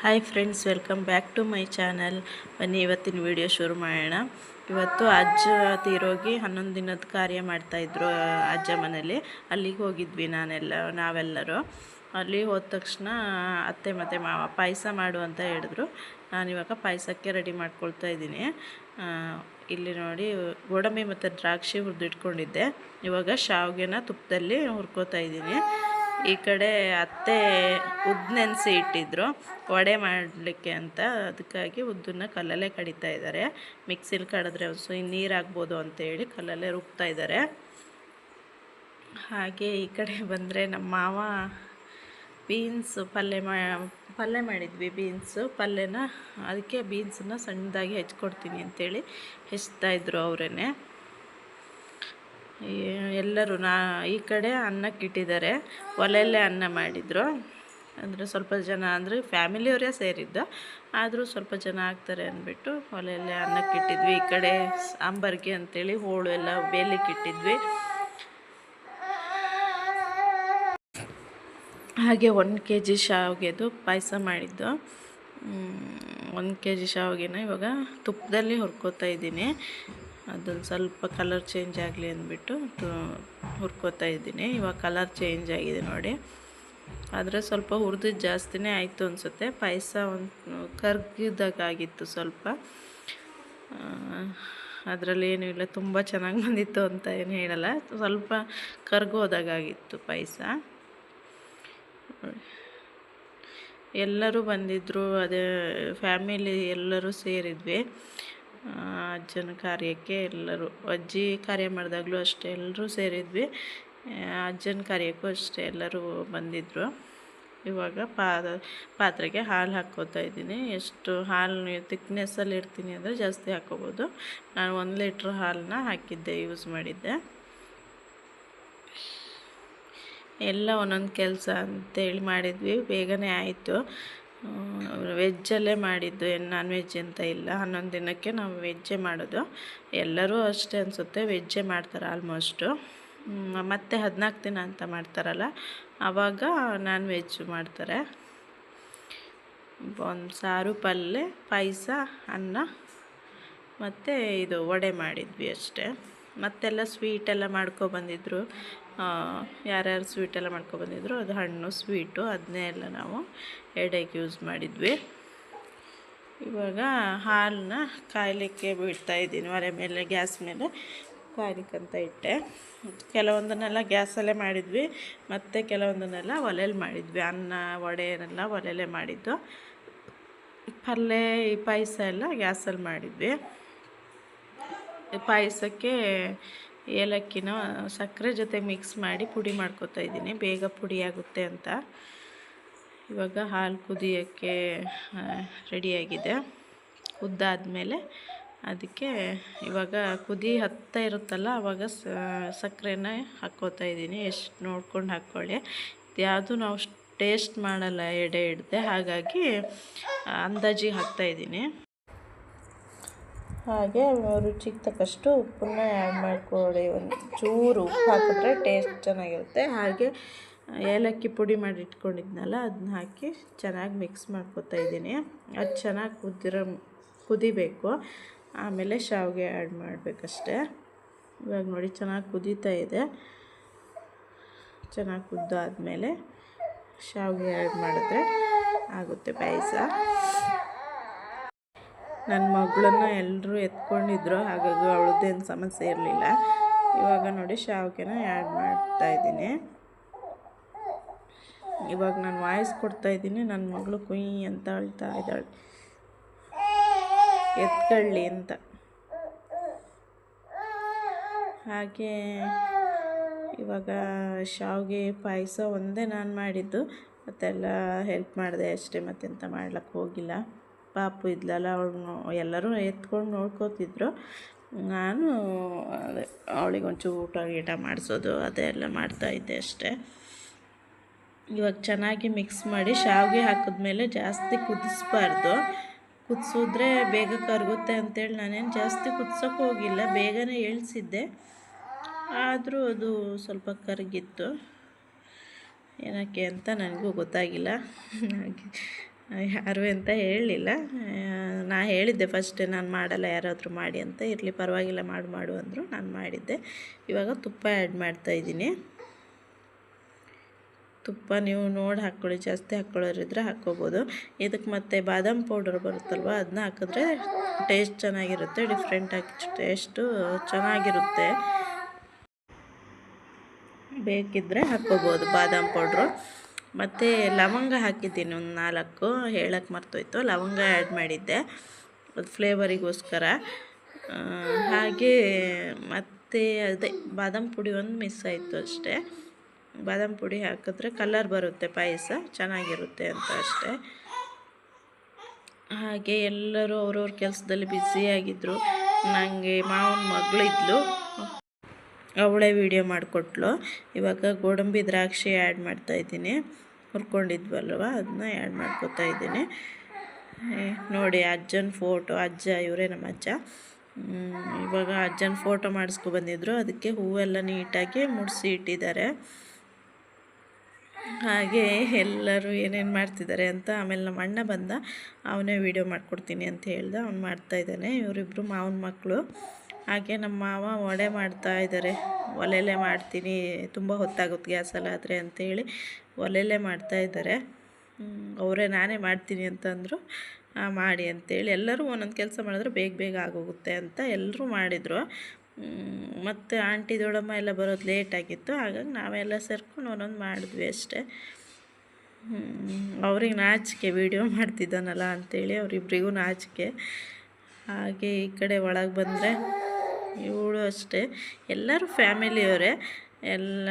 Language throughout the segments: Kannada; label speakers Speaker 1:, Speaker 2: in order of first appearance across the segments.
Speaker 1: Hi friends, welcome back to my channel. ಬನ್ನಿ ಇವತ್ತಿನ ವಿಡಿಯೋ ಶುರು ಮಾಡೋಣ. ಇವತ್ತು ಅಜ್ಜ ತೀರೋಗಿ 11 ದಿನದ ಕಾರ್ಯ ಮಾಡ್ತಾಯಿದ್ರು ಅಜ್ಜ ಮನೇಲಿ. ಅಲ್ಲಿಗೆ ಹೋಗಿದ್ವಿ ನಾವೆಲ್ಲರೂ. ಅಲ್ಲಿ ಹೋದ ತಕ್ಷಣ ಅತ್ತೆ ಮತ್ತು ಮಾವ ಪಾಯಸ ಮಾಡು ಅಂತ ಹೇಳಿದ್ರು. ನಾನಿವಾಗ ಪಾಯಸಕ್ಕೆ ರೆಡಿ ಮಾಡ್ಕೊಳ್ತಾ ಇದ್ದೀನಿ. ಇಲ್ಲಿ ನೋಡಿ, ಗೋಡಂಬಿ ಮತ್ತು ದ್ರಾಕ್ಷಿ ಹುರಿದಿಟ್ಕೊಂಡಿದ್ದೆ. ಇವಾಗ ಶಾವಿಗೆನ ತುಪ್ಪದಲ್ಲಿ ಹುರ್ಕೋತಾ ಇದ್ದೀನಿ. ಈ ಕಡೆ ಅತ್ತೆ ಉದ್ದು ನೆನೆಸಿ ಇಟ್ಟಿದ್ರು ವಡೆ ಮಾಡಲಿಕ್ಕೆ ಅಂತ. ಅದಕ್ಕಾಗಿ ಉದ್ದನ್ನ ಕಲ್ಲಲ್ಲೇ ಕಡಿತಾ ಇದ್ದಾರೆ. ಮಿಕ್ಸಿಲಿ ಕಡಿದ್ರೆ ನೀರು ಆಗ್ಬೋದು ಅಂತೇಳಿ ಕಲ್ಲಲ್ಲೇ ರುಬ್ತಾ ಇದ್ದಾರೆ. ಹಾಗೆ ಈ ಕಡೆ ಬಂದರೆ ನಮ್ಮ ಮಾವ ಬೀನ್ಸು ಪಲ್ಯ ಮಾಡಿದ್ವಿ. ಬೀನ್ಸು ಪಲ್ಯನ, ಅದಕ್ಕೆ ಬೀನ್ಸನ್ನ ಸಣ್ಣದಾಗಿ ಹೆಚ್ಕೊಡ್ತೀನಿ ಅಂತೇಳಿ ಹೆಚ್ತಾಯಿದ್ರು ಅವರೇ. ಎಲ್ಲರೂ ಈ ಕಡೆ ಅನ್ನಕ್ಕಿಟ್ಟಿದ್ದಾರೆ. ಒಲೆಯಲ್ಲೇ ಅನ್ನ ಮಾಡಿದರು. ಅಂದರೆ ಸ್ವಲ್ಪ ಜನ ಅಂದರೆ ಫ್ಯಾಮಿಲಿಯವರೇ ಸೇರಿದ್ದು, ಆದರೂ ಸ್ವಲ್ಪ ಜನ ಆಗ್ತಾರೆ ಅಂದ್ಬಿಟ್ಟು ಒಲೆಯಲ್ಲೇ ಅನ್ನಕ್ಕಿಟ್ಟಿದ್ವಿ. ಈ ಕಡೆ ಸಾಂಬಾರಿಗೆ ಅಂತೇಳಿ ಹೋಳು ಎಲ್ಲ ಬೇಯಲಿಕ್ಕಿಟ್ಟಿದ್ವಿ. ಹಾಗೆ 1 kg ಶಾವಿಗೆದು ಪಾಯಸ ಮಾಡಿದ್ದು. 1 kg ಶಾವಿಗೆನ ಇವಾಗ ತುಪ್ಪದಲ್ಲಿ ಹುರ್ಕೋತಾ ಇದ್ದೀನಿ. ಅದೊಂದು ಸ್ವಲ್ಪ ಕಲರ್ ಚೇಂಜ್ ಆಗಲಿ ಅಂದ್ಬಿಟ್ಟು ಹುರ್ಕೋತಾ ಇದ್ದೀನಿ. ಇವಾಗ ಕಲರ್ ಚೇಂಜ್ ಆಗಿದೆ ನೋಡಿ. ಆದರೆ ಸ್ವಲ್ಪ ಹುರಿದಿದ್ದು ಜಾಸ್ತಿನೇ ಆಯಿತು ಅನಿಸುತ್ತೆ. ಪಾಯಸ ಒಂದು ಕರ್ಗಿದಾಗಿತ್ತು ಸ್ವಲ್ಪ. ಅದರಲ್ಲಿ ಏನೂ ಇಲ್ಲ, ತುಂಬ ಚೆನ್ನಾಗಿ ಬಂದಿತ್ತು ಅಂತ ಏನು ಹೇಳಲ್ಲ, ಸ್ವಲ್ಪ ಕರ್ಗೋದಾಗಿತ್ತು ಪಾಯಸ. ಎಲ್ಲರೂ ಬಂದಿದ್ದರು. ಅದೇ ಫ್ಯಾಮಿಲಿ ಎಲ್ಲರೂ ಸೇರಿದ್ವಿ ಅಜ್ಜನ ಕಾರ್ಯಕ್ಕೆ. ಎಲ್ಲರೂ ಅಜ್ಜಿ ಕಾರ್ಯ ಮಾಡಿದಾಗಲೂ ಅಷ್ಟೇ ಎಲ್ಲರೂ ಸೇರಿದ್ವಿ. ಅಜ್ಜನ ಕಾರ್ಯಕ್ಕೂ ಅಷ್ಟೇ ಎಲ್ಲರೂ ಬಂದಿದ್ದರು. ಇವಾಗ ಪಾತ್ರೆಗೆ ಹಾಲು ಹಾಕ್ಕೋತಾ ಇದ್ದೀನಿ. ಎಷ್ಟು ಹಾಲು ತಿಕ್ನೆಸ್ಸಲ್ಲಿ ಇಡ್ತೀನಿ ಅಂದರೆ ಜಾಸ್ತಿ ಹಾಕ್ಕೋಬೋದು. ನಾನು 1 ಲೀಟ್ರ್ ಹಾಲನ್ನ ಹಾಕಿದ್ದೆ, ಯೂಸ್ ಮಾಡಿದ್ದೆ. ಎಲ್ಲ ಒಂದೊಂದು ಕೆಲಸ ಅಂತೇಳಿ ಮಾಡಿದ್ವಿ. ಬೇಗನೆ ಆಯಿತು. ವೆಜ್ಜಲ್ಲೇ ಮಾಡಿದ್ದು, ಏನು ನಾನ್ ವೆಜ್ ಅಂತ ಇಲ್ಲ. 11 ದಿನಕ್ಕೆ ನಾವು ವೆಜ್ಜೇ ಮಾಡೋದು. ಎಲ್ಲರೂ ಅಷ್ಟೇ ಅನಿಸುತ್ತೆ, ವೆಜ್ಜೇ ಮಾಡ್ತಾರೆ ಆಲ್ಮೋಸ್ಟು. ಮತ್ತು 14 ದಿನ ಅಂತ ಮಾಡ್ತಾರಲ್ಲ, ಆವಾಗ ನಾನ್ ವೆಜ್ ಮಾಡ್ತಾರೆ. ಒಂದು ಸಾರು, ಪಲ್ಯ, ಪಾಯಸ, ಅನ್ನ ಮತ್ತು ಇದು ವಡೆ ಮಾಡಿದ್ವಿ ಅಷ್ಟೇ. ಮತ್ತೆಲ್ಲ ಸ್ವೀಟೆಲ್ಲ ಮಾಡ್ಕೊಬಂದಿದ್ರು. ಯಾರ್ಯಾರು ಸ್ವೀಟೆಲ್ಲ ಮಾಡ್ಕೊಬಂದಿದ್ರು, ಅದು ಹಣ್ಣು ಸ್ವೀಟು ಅದನ್ನೇ ಎಲ್ಲ ನಾವು ಎಡೆಗೆ ಯೂಸ್ ಮಾಡಿದ್ವಿ. ಇವಾಗ ಹಾಲನ್ನ ಕಾಯಲಿಕ್ಕೆ ಬಿಡ್ತಾಯಿದ್ದೀನಿ. ಒಲೆ ಮೇಲೆ, ಗ್ಯಾಸ್ ಮೇಲೆ ಕಾಯಲಿಕ್ಕಂತ ಇಟ್ಟೆ. ಕೆಲವೊಂದನ್ನೆಲ್ಲ ಗ್ಯಾಸಲ್ಲೇ ಮಾಡಿದ್ವಿ, ಮತ್ತು ಕೆಲವೊಂದನ್ನೆಲ್ಲ ಒಲೆಯಲ್ಲಿ ಮಾಡಿದ್ವಿ. ಅನ್ನ ವಡೆನೆಲ್ಲ ಒಲೆಯಲ್ಲೇ ಮಾಡಿದ್ದು. ಪಲ್ಯ, ಈ ಪಾಯಸ ಎಲ್ಲ ಗ್ಯಾಸಲ್ಲಿ ಮಾಡಿದ್ವಿ. ಪಾಯಸಕ್ಕೆ ಏಲಕ್ಕಿನ ಸಕ್ಕರೆ ಜೊತೆ ಮಿಕ್ಸ್ ಮಾಡಿ ಪುಡಿ ಮಾಡ್ಕೊತಾ ಇದ್ದೀನಿ, ಬೇಗ ಪುಡಿ ಆಗುತ್ತೆ ಅಂತ. ಇವಾಗ ಹಾಲು ಕುದಿಯೋಕ್ಕೆ ರೆಡಿಯಾಗಿದೆ. ಕುದ್ದಾದಮೇಲೆ ಅದಕ್ಕೆ ಇವಾಗ ಕುದಿ ಹತ್ತಾ ಇರುತ್ತಲ್ಲ, ಆವಾಗ ಸಕ್ಕರೆನ ಹಾಕ್ಕೋತಾ ಇದ್ದೀನಿ. ಎಷ್ಟು ನೋಡ್ಕೊಂಡು ಹಾಕ್ಕೊಳ್ಳಿ. ಯಾವುದು ನಾವು ಟೇಸ್ಟ್ ಮಾಡಲ್ಲ ಎಡೆ ಹಿಡ್ದೆ, ಹಾಗಾಗಿ ಅಂದಾಜಿಗೆ ಹಾಕ್ತಾಯಿದ್ದೀನಿ. ಹಾಗೆ ರುಚಿಗೆ ತಕ್ಕಷ್ಟು ಉಪ್ಪನ್ನ ಆ್ಯಡ್ ಮಾಡ್ಕೊಳ್ಳಿ. ಒಂದು ಚೂರು ಉಪ್ಪು ಹಾಕಿದ್ರೆ ಟೇಸ್ಟ್ ಚೆನ್ನಾಗಿರುತ್ತೆ. ಹಾಗೆ ಏಲಕ್ಕಿ ಪುಡಿ ಮಾಡಿ ಇಟ್ಕೊಂಡಿದ್ನಲ್ಲ, ಅದನ್ನ ಹಾಕಿ ಚೆನ್ನಾಗಿ ಮಿಕ್ಸ್ ಮಾಡ್ಕೊತಾ ಇದ್ದೀನಿ. ಅದು ಚೆನ್ನಾಗಿ ಕುದಿಬೇಕು. ಆಮೇಲೆ ಶಾವಿಗೆ ಆ್ಯಡ್ ಮಾಡಬೇಕಷ್ಟೆ. ಇವಾಗ ನೋಡಿ, ಚೆನ್ನಾಗಿ ಕುದೀತಾ ಇದೆ. ಚೆನ್ನಾಗಿ ಕುದ್ದಾದಮೇಲೆ ಶಾವಿಗೆ ಆ್ಯಡ್ ಮಾಡಿದ್ರೆ ಆಗುತ್ತೆ ಪಾಯಸ. ನನ್ನ ಮಗಳನ್ನ ಎಲ್ಲರೂ ಎತ್ಕೊಂಡಿದ್ರು, ಹಾಗಾಗಿ ಅವಳದ್ದೇನು ಸಮಸ್ಯೆ ಇರಲಿಲ್ಲ. ಇವಾಗ ನೋಡಿ, ಶಾವಿಗೆನ ಆ್ಯಡ್ ಮಾಡ್ತಾಯಿದ್ದೀನಿ. ಇವಾಗ ನಾನು ವಾಯ್ಸ್ ಕೊಡ್ತಾಯಿದ್ದೀನಿ. ನನ್ನ ಮಗಳು ಕುಯ್ ಅಂತ ಅಳ್ತಾ ಇದ್ದಾಳೆ, ಎತ್ಕೊಳ್ಳಿ ಅಂತ. ಹಾಗೆ ಇವಾಗ ಶಾವಿಗೆ ಪಾಯಸ ಒಂದೇ ನಾನು ಮಾಡಿದ್ದು, ಮತ್ತೆಲ್ಲ ಹೆಲ್ಪ್ ಮಾಡಿದೆ ಅಷ್ಟೇ, ಮತ್ತೆಂತ ಮಾಡ್ಲಿಕ್ಕೆ ಹೋಗಿಲ್ಲ. ಪಾಪು ಇದ್ಲಲ್ಲ, ಅವಳು ಎಲ್ಲರೂ ಎತ್ಕೊಂಡು ನೋಡ್ಕೋತಿದ್ರು. ನಾನು ಅವಳಿಗೆ ಒಂಚೂರು ಊಟ ಮಾಡಿಸೋದು ಅದೆಲ್ಲ ಮಾಡ್ತಾಯಿದ್ದೆ ಅಷ್ಟೇ. ಇವಾಗ ಚೆನ್ನಾಗಿ ಮಿಕ್ಸ್ ಮಾಡಿ ಶಾವಿಗೆ ಹಾಕಿದ್ಮೇಲೆ ಜಾಸ್ತಿ ಕುದಿಸ್ಬಾರ್ದು. ಕುದಿಸಿದ್ರೆ ಬೇಗ ಕರಗುತ್ತೆ ಅಂತೇಳಿ ನಾನೇನು ಜಾಸ್ತಿ ಕುದಿಸೋಕೆ ಹೋಗಿಲ್ಲ, ಬೇಗನೆ ಇಳಿಸಿದ್ದೆ. ಆದರೂ ಅದು ಸ್ವಲ್ಪ ಕರಗಿತ್ತು. ಏನಕ್ಕೆ ಅಂತ ನನಗೂ ಗೊತ್ತಾಗಿಲ್ಲ. ಯಾರು ಅಂತ ಹೇಳಲಿಲ್ಲ. ನಾ ಹೇಳಿದ್ದೆ ಫಸ್ಟೇ ನಾನು ಮಾಡಲ್ಲ, ಯಾರಾದರೂ ಮಾಡಿ ಅಂತ. ಇರಲಿ ಪರವಾಗಿಲ್ಲ, ಮಾಡು ಅಂದರು. ನಾನು ಮಾಡಿದ್ದೆ. ಇವಾಗ ತುಪ್ಪ ಆ್ಯಡ್ ಮಾಡ್ತಾಯಿದ್ದೀನಿ. ತುಪ್ಪ ನೀವು ನೋಡಿ ಹಾಕ್ಕೊಳ್ಳಿ, ಜಾಸ್ತಿ ಹಾಕ್ಕೊಳ್ಳೋರಿದ್ರೆ ಹಾಕ್ಕೋಬೋದು. ಇದಕ್ಕೆ ಮತ್ತು ಬಾದಾಮ್ ಪೌಡರ್ ಬರುತ್ತಲ್ವ, ಅದನ್ನ ಹಾಕಿದ್ರೆ ಟೇಸ್ಟ್ ಚೆನ್ನಾಗಿರುತ್ತೆ, ಡಿಫ್ರೆಂಟಾಗಿ ಟೇಸ್ಟು ಚೆನ್ನಾಗಿರುತ್ತೆ. ಬೇಕಿದ್ದರೆ ಹಾಕ್ಕೋಬೋದು ಬಾದಾಮ್ ಪೌಡ್ರು. ಮತ್ತು ಲವಂಗ ಹಾಕಿದ್ದೀನಿ ಒಂದು 4, ಹೇಳಕ್ಕೆ ಮರ್ತೋಯ್ತು. ಲವಂಗ ಆ್ಯಡ್ ಮಾಡಿದ್ದೆ, ಅದು ಫ್ಲೇವರಿಗೋಸ್ಕರ. ಹಾಗೆ ಮತ್ತು ಅದೇ ಬಾದಾಮ್ ಪುಡಿ ಒಂದು ಮಿಸ್ ಆಯಿತು ಅಷ್ಟೇ. ಬಾದಾಮ್ ಪುಡಿ ಹಾಕಿದ್ರೆ ಕಲರ್ ಬರುತ್ತೆ, ಪಾಯಸ ಚೆನ್ನಾಗಿರುತ್ತೆ ಅಂತ ಅಷ್ಟೇ. ಹಾಗೆ ಎಲ್ಲರೂ ಅವ್ರವ್ರ ಕೆಲಸದಲ್ಲಿ ಬ್ಯುಸಿಯಾಗಿದ್ದರು. ನನಗೆ ಮಾವನ ಮಗಳಿದ್ಲು, ಅವಳೇ ವೀಡಿಯೋ ಮಾಡಿಕೊಟ್ಲು. ಇವಾಗ ಗೋಡಂಬಿ ದ್ರಾಕ್ಷಿ ಆ್ಯಡ್ ಮಾಡ್ತಾಯಿದ್ದೀನಿ, ಹುರ್ಕೊಂಡಿದ್ವಲ್ವ ಅದನ್ನ ಆ್ಯಡ್ ಮಾಡ್ಕೊತಾ ಇದ್ದೀನಿ. ನೋಡಿ ಅಜ್ಜನ ಫೋಟೋ, ಅಜ್ಜ ಇವರೇ ನಮ್ಮ ಅಜ್ಜ. ಇವಾಗ ಅಜ್ಜನ ಫೋಟೋ ಮಾಡಿಸ್ಕೊಬಂದಿದ್ರು, ಅದಕ್ಕೆ ಹೂವೆಲ್ಲ ನೀಟಾಗಿ ಮುಡಿಸಿ ಇಟ್ಟಿದ್ದಾರೆ. ಹಾಗೆ ಎಲ್ಲರೂ ಏನೇನು ಮಾಡ್ತಿದ್ದಾರೆ ಅಂತ. ಆಮೇಲೆ ನಮ್ಮ ಅಣ್ಣ ಬಂದ, ಅವನೇ ವೀಡಿಯೋ ಮಾಡಿಕೊಡ್ತೀನಿ ಅಂತ ಹೇಳ್ದೆ, ಅವ್ನು ಮಾಡ್ತಾಯಿದ್ದಾನೆ. ಇವರಿಬ್ಬರು ಮಾವನ ಮಕ್ಕಳು. ಹಾಗೆ ನಮ್ಮ ಮಾವ ವಡೆ ಮಾಡ್ತಾಯಿದ್ದಾರೆ. ಒಲೆಯಲ್ಲೇ ಮಾಡ್ತೀನಿ, ತುಂಬ ಹೊತ್ತಾಗುತ್ತೆ ಗ್ಯಾಸಲ್ಲಾದರೆ ಅಂತೇಳಿ ಒಲೆಯಲ್ಲೇ ಮಾಡ್ತಾಯಿದ್ದಾರೆ. ಅವರೇ ನಾನೇ ಮಾಡ್ತೀನಿ ಅಂತಂದರು. ಮಾಡಿ ಅಂತೇಳಿ ಎಲ್ಲರೂ ಒಂದೊಂದು ಕೆಲಸ ಮಾಡಿದ್ರೆ ಬೇಗ ಆಗೋಗುತ್ತೆ ಅಂತ ಎಲ್ಲರೂ ಮಾಡಿದರು. ಮತ್ತು ಆಂಟಿ ದೊಡ್ಡಮ್ಮ ಎಲ್ಲ ಬರೋದು ಲೇಟಾಗಿತ್ತು, ಹಾಗಾಗಿ ನಾವೆಲ್ಲ ಸೇರ್ಕೊಂಡು ಒಂದೊಂದು ಮಾಡಿದ್ವಿ ಅಷ್ಟೇ. ಅವ್ರಿಗೆ ನಾಚಿಕೆ, ವೀಡಿಯೋ ಮಾಡ್ತಿದ್ದಾನಲ್ಲ ಅಂಥೇಳಿ ಅವರಿಬ್ರಿಗೂ ನಾಚಿಕೆ. ಹಾಗೆ ಈ ಕಡೆ ಒಳಗೆ ಬಂದರೆ ಇವಳು ಅಷ್ಟೇ. ಎಲ್ಲರೂ ಫ್ಯಾಮಿಲಿಯವರೇ, ಎಲ್ಲ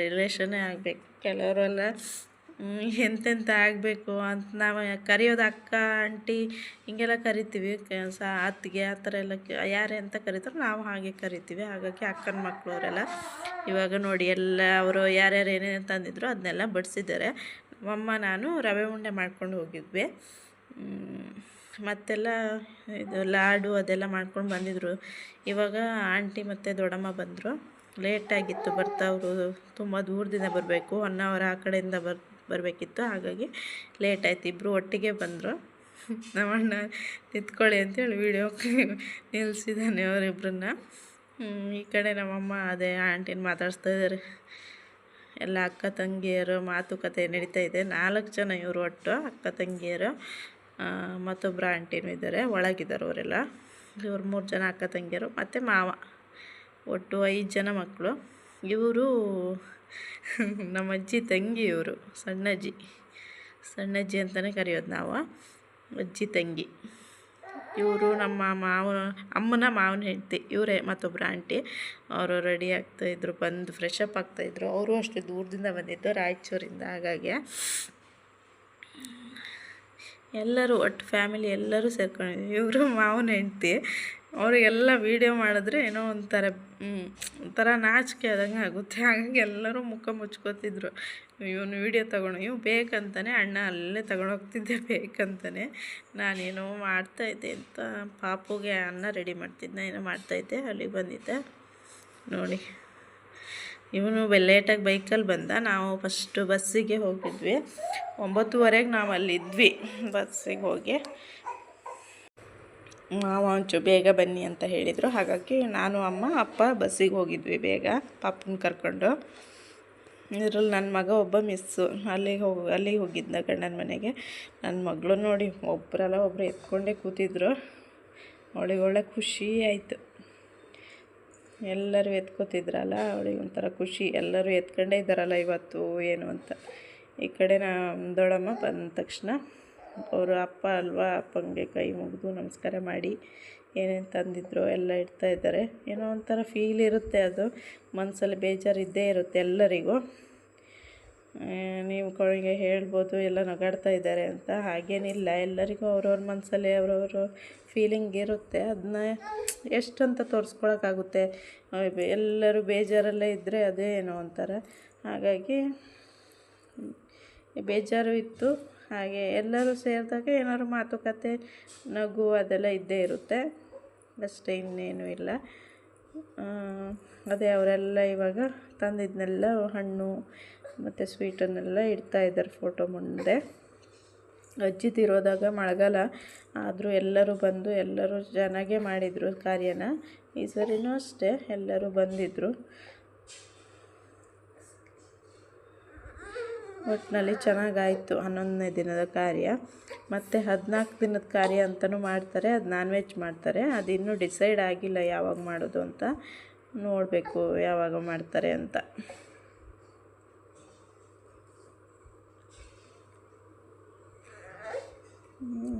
Speaker 1: ರಿಲೇಷನ್ನೇ ಆಗಬೇಕು. ಕೆಲವರೆಲ್ಲ ಎಂತೆಂಥ ಆಗಬೇಕು ಅಂತ ನಾವು ಕರೆಯೋದು ಅಕ್ಕ, ಆಂಟಿ ಹಿಂಗೆಲ್ಲ ಕರಿತೀವಿ. ಅತ್ತಿಗೆ ಆ ಥರ ಎಲ್ಲ ಯಾರೇ ಅಂತ ಕರೀತಾರೆ, ನಾವು ಹಾಗೆ ಕರಿತೀವಿ. ಹಾಗಾಗಿ ಅಕ್ಕನ ಮಕ್ಕಳು ಅವರೆಲ್ಲ. ಇವಾಗ ನೋಡಿ ಎಲ್ಲ ಅವರು ಯಾರ್ಯಾರು ಏನೇನು ತಂದಿದ್ರು ಅದನ್ನೆಲ್ಲ ಬಡಿಸಿದ್ದಾರೆ. ನಮ್ಮಮ್ಮ ನಾನು ರವೆ ಉಂಡೆ ಮಾಡ್ಕೊಂಡು ಹೋಗಿದ್ವಿ. ಮತ್ತೆಲ್ಲ ಇದು ಲಾಡು ಅದೆಲ್ಲ ಮಾಡ್ಕೊಂಡು ಬಂದಿದ್ದರು. ಇವಾಗ ಆಂಟಿ ಮತ್ತು ದೊಡ್ಡಮ್ಮ ಬಂದರು. ಲೇಟಾಗಿತ್ತು ಬರ್ತಾವರು, ತುಂಬ ದೂರದಿಂದ ಬರಬೇಕು, 1 ಅವರ್ ಆ ಕಡೆಯಿಂದ ಬರಬೇಕಿತ್ತು. ಹಾಗಾಗಿ ಲೇಟಾಯ್ತು. ಇಬ್ಬರು ಒಟ್ಟಿಗೆ ಬಂದರು. ನಮ್ಮಣ್ಣ ನಿಂತ್ಕೊಳ್ಳಿ ಅಂತೇಳಿ ವೀಡಿಯೋ ನಿಲ್ಲಿಸಿದ್ದಾನೆ ಅವರಿಬ್ಬರನ್ನ. ಈ ಕಡೆ ನಮ್ಮಮ್ಮ ಅದೇ ಆಂಟಿನ ಮಾತಾಡಿಸ್ತಾ ಇದ್ದಾರೆ. ಎಲ್ಲ ಅಕ್ಕ ತಂಗಿಯರು ಮಾತುಕತೆ ನಡೀತಾ ಇದೆ. 4 ಜನ ಇವರು ಒಟ್ಟು ಅಕ್ಕ ತಂಗಿಯರು, ಮತ್ತೊಬ್ಬರು ಆಂಟಿನೂ ಇದ್ದಾರೆ, ಒಳಗಿದ್ದಾರೆ ಅವರೆಲ್ಲ. ಇವರು 3 ಜನ ಅಕ್ಕ ತಂಗಿಯರು ಮತ್ತು ಮಾವ, ಒಟ್ಟು 5 ಜನ ಮಕ್ಕಳು. ಇವರು ನಮ್ಮ ಅಜ್ಜಿ ತಂಗಿ, ಇವರು ಸಣ್ಣಜ್ಜಿ ಅಂತಲೇ ಕರೆಯೋದು ನಾವು, ಅಜ್ಜಿ ತಂಗಿ. ಇವರು ನಮ್ಮ ಅಮ್ಮನ ಮಾವನ ಹೆಂಡತಿ, ಇವರೇ ಮತ್ತೊಬ್ಬರು ಆಂಟಿ. ಅವರು ರೆಡಿ ಆಗ್ತಾಯಿದ್ರು, ಬಂದು ಫ್ರೆಶ್ ಅಪ್ ಆಗ್ತಾಯಿದ್ರು. ಅವರು ಅಷ್ಟೇ ದೂರದಿಂದ ಬಂದಿದ್ದು, ರಾಯಚೂರಿಂದ. ಹಾಗಾಗಿ ಎಲ್ಲರೂ ಒಟ್ಟು ಫ್ಯಾಮಿಲಿ ಎಲ್ಲರೂ ಸೇರ್ಕೊಂಡಿದ್ವಿ. ಇವರು ಮಾವನ ಹೆಂಡತಿ. ಅವರಿಗೆಲ್ಲ ವೀಡಿಯೋ ಮಾಡಿದ್ರೆ ಏನೋ ಒಂಥರ ನಾಚಿಕೆ ಆದಂಗೆ ಆಗುತ್ತೆ. ಹಾಗಾಗಿ ಎಲ್ಲರೂ ಮುಖ ಮುಚ್ಕೋತಿದ್ರು. ಇವನು ವೀಡಿಯೋ ಇವು ಬೇಕಂತಾನೆ ಅಣ್ಣ ಅಲ್ಲೇ ತಗೊಂಡೋಗ್ತಿದ್ದೆ ಬೇಕಂತಾನೆ. ನಾನೇನೋ ಮಾಡ್ತಾಯಿದ್ದೆ ಅಂತ ಪಾಪುಗೆ ಅನ್ನ ರೆಡಿ ಮಾಡ್ತಿದ್ದೆ, ಏನೋ ಮಾಡ್ತಾಯಿದ್ದೆ. ಅಲ್ಲಿಗೆ ಬಂದಿದ್ದೆ ನೋಡಿ. ಇವನು ಲೇಟಾಗಿ ಬೈಕಲ್ಲಿ ಬಂದ. ನಾವು ಫಸ್ಟು ಬಸ್ಸಿಗೆ ಹೋಗಿದ್ವಿ. 9:30ಗೆ ನಾವು ಅಲ್ಲಿದ್ವಿ ಬಸ್ಸಿಗೆ ಹೋಗಿ. ಮಾವ ಒಂಚೂರು ಬೇಗ ಬನ್ನಿ ಅಂತ ಹೇಳಿದರು. ಹಾಗಾಗಿ ನಾನು ಅಮ್ಮ ಅಪ್ಪ ಬಸ್ಸಿಗೆ ಹೋಗಿದ್ವಿ ಬೇಗ, ಪಾಪನ ಕರ್ಕೊಂಡು. ಇದರಲ್ಲಿ ನನ್ನ ಮಗ ಒಬ್ಬ ಮಿಸ್ಸು, ಅಲ್ಲಿಗೆ ಹೋಗಿದ್ದ ಗಂಡನ ಮನೆಗೆ. ನನ್ನ ಮಗಳು ನೋಡಿ ಒಬ್ಬರು ಎತ್ಕೊಂಡೇ ಕೂತಿದ್ರು. ಅವಳಿಗೆ ಒಳ್ಳೆ ಖುಷಿ ಆಯಿತು. ಎಲ್ಲರೂ ಎತ್ಕೋತಿದ್ರಲ್ಲ, ಅವಳಿಗೆ ಒಂಥರ ಖುಷಿ, ಎಲ್ಲರೂ ಎತ್ಕೊಂಡೇ ಇದ್ದಾರಲ್ಲ ಇವತ್ತು ಏನು ಅಂತ. ಈ ಕಡೆ ದೊಡ್ಡಮ್ಮ ಬಂದ ತಕ್ಷಣ ಅವರು ಅಪ್ಪ ಅಲ್ವಾ, ಅಪ್ಪಂಗೆ ಕೈ ಮುಗಿದು ನಮಸ್ಕಾರ ಮಾಡಿ ಏನೇನು ತಂದಿದ್ರು ಎಲ್ಲ ಇಡ್ತಾ ಇದ್ದಾರೆ. ಏನೋ ಒಂಥರ ಫೀಲ್ ಇರುತ್ತೆ, ಅದು ಮನಸ್ಸಲ್ಲಿ ಬೇಜಾರು ಇದ್ದೇ ಇರುತ್ತೆ ಎಲ್ಲರಿಗೂ. ನೀವು ಕೊನೆಗೆ ಹೇಳ್ಬೋದು ಎಲ್ಲ ನಗಾಡ್ತಾ ಇದ್ದಾರೆ ಅಂತ. ಹಾಗೇನಿಲ್ಲ, ಎಲ್ಲರಿಗೂ ಅವ್ರವ್ರ ಮನಸ್ಸಲ್ಲಿ ಅವ್ರವ್ರ ಫೀಲಿಂಗ್ ಇರುತ್ತೆ. ಅದನ್ನ ಎಷ್ಟಂತ ತೋರಿಸ್ಕೊಳಕ್ಕಾಗುತ್ತೆ. ಎಲ್ಲರೂ ಬೇಜಾರಲ್ಲೇ ಇದ್ದರೆ ಅದೇ ಏನೋ ಒಂಥರ. ಹಾಗಾಗಿ ಬೇಜಾರು ಇತ್ತು. ಹಾಗೆ ಎಲ್ಲರೂ ಸೇರಿದಾಗ ಏನಾದ್ರು ಮಾತುಕತೆ, ನಗು ಅದೆಲ್ಲ ಇದ್ದೇ ಇರುತ್ತೆ ಅಷ್ಟೇ, ಇನ್ನೇನು ಇಲ್ಲ. ಅದೇ ಅವರೆಲ್ಲ ಇವಾಗ ತಂದಿದ್ದನ್ನೆಲ್ಲ ಹಣ್ಣು ಮತ್ತು ಸ್ವೀಟನ್ನೆಲ್ಲ ಇಡ್ತಾಯಿದ್ದಾರೆ ಫೋಟೋ ಮುಂದೆ. ಅಜ್ಜಿ ತೀರೋದಾಗ ಮಳೆಗಾಲ ಆದರೂ ಎಲ್ಲರೂ ಬಂದು ಎಲ್ಲರೂ ಚೆನ್ನಾಗೇ ಮಾಡಿದರು ಕಾರ್ಯನ. ಈ ಸರಿನೂ ಅಷ್ಟೇ ಎಲ್ಲರೂ ಬಂದಿದ್ದರು. ಒಟ್ಟಿನಲ್ಲಿ ಚೆನ್ನಾಗಾಯಿತು 11ನೇ ದಿನದ ಕಾರ್ಯ. ಮತ್ತು 14 ದಿನದ ಕಾರ್ಯ ಅಂತಲೂ ಮಾಡ್ತಾರೆ, ಅದು ನಾನ್ ವೆಜ್ ಮಾಡ್ತಾರೆ. ಅದು ಇನ್ನೂ ಡಿಸೈಡ್ ಆಗಿಲ್ಲ ಯಾವಾಗ ಮಾಡೋದು ಅಂತ, ನೋಡಬೇಕು ಯಾವಾಗ ಮಾಡ್ತಾರೆ ಅಂತ.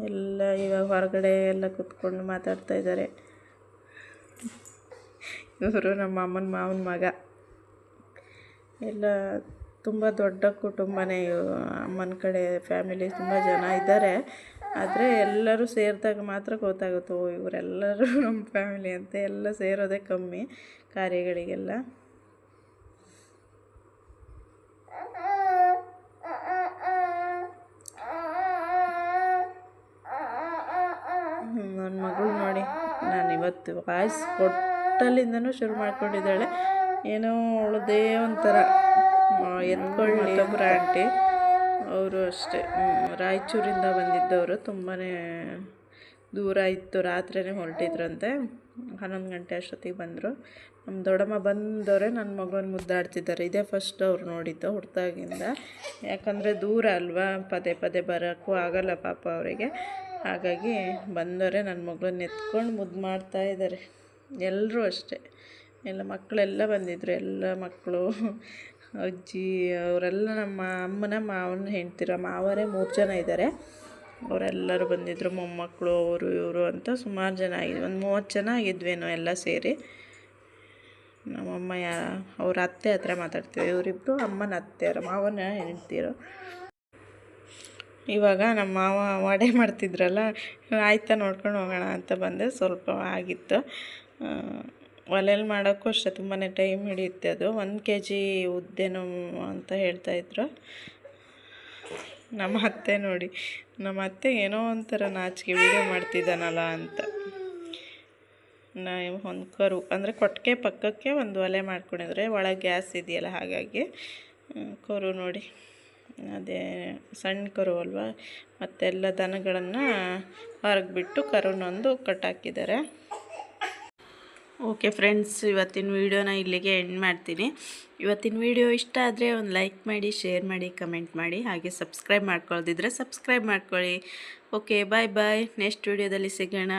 Speaker 1: ಎಲ್ಲ ಇವಾಗ ಹೊರಗಡೆ ಎಲ್ಲ ಕೂತ್ಕೊಂಡು ಮಾತಾಡ್ತಾ ಇದ್ದಾರೆ. ಇವರು ನಮ್ಮ ಅಮ್ಮನ ಮಾವನ ಮಗ. ಎಲ್ಲ ತುಂಬ ದೊಡ್ಡ ಕುಟುಂಬನೇ. ಅಮ್ಮನ ಕಡೆ ಫ್ಯಾಮಿಲಿ ತುಂಬ ಜನ ಇದ್ದಾರೆ. ಆದರೆ ಎಲ್ಲರೂ ಸೇರಿದಾಗ ಮಾತ್ರ ಗೊತ್ತಾಗುತ್ತೆ, ಓ ಇವರೆಲ್ಲರೂ ನಮ್ಮ ಫ್ಯಾಮಿಲಿ ಅಂತ. ಎಲ್ಲ ಸೇರೋದೇ ಕಮ್ಮಿ ಕಾರ್ಯಗಳಿಗೆಲ್ಲ. ನನ್ನ ಮಗಳು ನೋಡಿ, ನಾನು ಇವತ್ತು ವಾಯ್ಸ್ ಕೊಟ್ಟಲ್ಲಿಂದನೂ ಶುರು ಮಾಡ್ಕೊಂಡಿದ್ದಾಳೆ. ಏನೋ ಅವಳದೇ ಒಂಥರ ಎತ್ಕೊಳ್ಳಿ. ಒಬ್ಬರು ಆಂಟಿ ಅವರು ಅಷ್ಟೇ ರಾಯಚೂರಿಂದ ಬಂದಿದ್ದವರು. ತುಂಬಾ ದೂರ ಇತ್ತು, ರಾತ್ರಿಯೇ ಹೊರಟಿದ್ರಂತೆ. 11 ಗಂಟೆ ಅಷ್ಟೊತ್ತಿಗೆ ಬಂದರು. ನಮ್ಮ ದೊಡ್ಡಮ್ಮ ಬಂದವರೇ ನನ್ನ ಮಗನ ಮುದ್ದಾಡ್ತಿದ್ದಾರೆ. ಇದೇ ಫಸ್ಟ್ ಅವ್ರು ನೋಡಿದ್ದು ಹುಡ್ತಾಗಿಂದ. ಯಾಕಂದರೆ ದೂರ ಅಲ್ವಾ, ಪದೇ ಪದೇ ಬರೋಕ್ಕೂ ಆಗಲ್ಲ ಪಾಪ ಅವರಿಗೆ. ಹಾಗಾಗಿ ಬಂದವರೇ ನನ್ನ ಮಗಳನ್ನ ಎತ್ಕೊಂಡು ಮುದ್ದು ಮಾಡ್ತಾಯಿದ್ದಾರೆ. ಎಲ್ಲರೂ ಅಷ್ಟೇ, ಎಲ್ಲ ಮಕ್ಕಳೆಲ್ಲ ಬಂದಿದ್ದರು. ಎಲ್ಲ ಮಕ್ಕಳು, ಅಜ್ಜಿ ಅವರೆಲ್ಲ ನಮ್ಮ ಅಮ್ಮನ ಮಾವನ ಹೆಂಡ್ತಿರ ಮಾವರೇ 3 ಜನ ಇದ್ದಾರೆ. ಅವರೆಲ್ಲರೂ ಬಂದಿದ್ದರು. ಮೊಮ್ಮಕ್ಕಳು ಅವರು ಇವರು ಅಂತ ಸುಮಾರು ಜನ ಆಗಿದ್ವಿ. ಒಂದು 30 ಜನ ಆಗಿದ್ವೇನೋ ಎಲ್ಲ ಸೇರಿ. ನಮ್ಮಮ್ಮ ಅವ್ರ ಅತ್ತೆ ಹತ್ರ ಮಾತಾಡ್ತೀವಿ. ಇವರಿಬ್ಬರು ಅಮ್ಮನ ಅತ್ತೆಯರು, ಮಾವನ ಹೆಂಡ್ತಿರು. ಇವಾಗ ನಮ್ಮ ಮಾವ ವಡೆ ಮಾಡ್ತಿದ್ರಲ್ಲ, ಆಯ್ತಾ ನೋಡ್ಕೊಂಡು ಹೋಗೋಣ ಅಂತ ಬಂದೆ. ಸ್ವಲ್ಪ ಆಗಿತ್ತು. ಒಲೆಯಲ್ಲಿ ಮಾಡೋಕ್ಕೂ ಅಷ್ಟೇ ತುಂಬಾ ಟೈಮ್ ಹಿಡಿಯುತ್ತೆ. ಅದು 1 kg ಉದ್ದೇನೋ ಅಂತ ಹೇಳ್ತಾಯಿದ್ರು. ನಮ್ಮ ಅತ್ತೆ ನೋಡಿ, ನಮ್ಮ ಅತ್ತೆ ಏನೋ ಒಂಥರ ನಾಚಿಕೆ, ವೀಡಿಯೋ ಮಾಡ್ತಿದ್ದಾನಲ್ಲ ಅಂತ. ಒಂದು ಕರು ಅಂದರೆ ಕೊಟ್ಟಿಗೆ ಪಕ್ಕಕ್ಕೆ ಒಂದು ಒಲೆ ಮಾಡ್ಕೊಂಡಿದ್ರೆ, ಒಳಗೆ ಗ್ಯಾಸ್ ಇದೆಯಲ್ಲ, ಹಾಗಾಗಿ ಕರು ನೋಡಿ. ಅದೇ ಸಣ್ಣ ಕರು ಅಲ್ವಾ. ಮತ್ತೆಲ್ಲ ದನಗಳನ್ನು ಹೊರಗೆ ಬಿಟ್ಟು ಕರುನೊಂದು ಕಟ್ಟಾಕಿದ್ದಾರೆ. ಓಕೆ ಫ್ರೆಂಡ್ಸ್, ಇವತ್ತಿನ ವೀಡಿಯೋನ ಇಲ್ಲಿಗೆ ಎಂಡ್ ಮಾಡ್ತೀನಿ. ಇವತ್ತಿನ ವೀಡಿಯೋ ಇಷ್ಟ ಆದರೆ ಒಂದು ಲೈಕ್ ಮಾಡಿ, ಶೇರ್ ಮಾಡಿ, ಕಮೆಂಟ್ ಮಾಡಿ. ಹಾಗೆ ಸಬ್ಸ್ಕ್ರೈಬ್ ಮಾಡ್ಕೊಳ್ಳೋದಿದ್ರೆ ಸಬ್ಸ್ಕ್ರೈಬ್ ಮಾಡ್ಕೊಳ್ಳಿ. ಓಕೆ, ಬಾಯ್ ಬಾಯ್. ನೆಕ್ಸ್ಟ್ ವೀಡಿಯೋದಲ್ಲಿ ಸಿಗೋಣ.